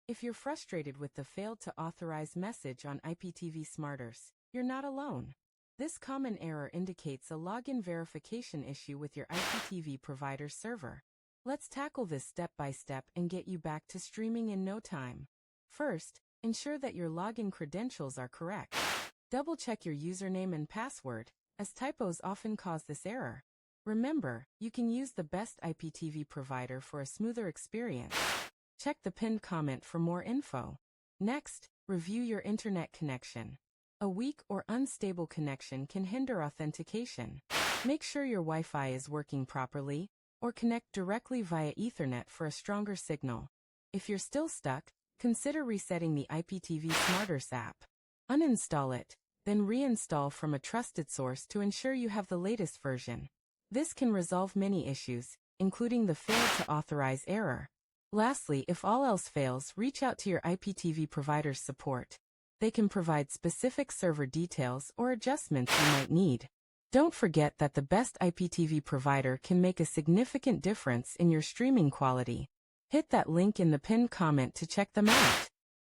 If you're frustrated with the failed to authorize message on IPTV Smarters, you're not alone. This common error indicates a login verification issue with your IPTV provider's server. Let's tackle this step by step and get you back to streaming in no time. First, ensure that your login credentials are correct. Double-check your username and password, as typos often cause this error. Remember, you can use the best IPTV provider for a smoother experience. Check the pinned comment for more info. Next, review your internet connection. A weak or unstable connection can hinder authentication. Make sure your Wi-Fi is working properly, or connect directly via Ethernet for a stronger signal. If you're still stuck, consider resetting the IPTV Smarters app. Uninstall it, then reinstall from a trusted source to ensure you have the latest version. This can resolve many issues, including the failed to authorize error. Lastly, if all else fails, reach out to your IPTV provider's support. They can provide specific server details or adjustments you might need. Don't forget that the best IPTV provider can make a significant difference in your streaming quality. Hit that link in the pinned comment to check them out.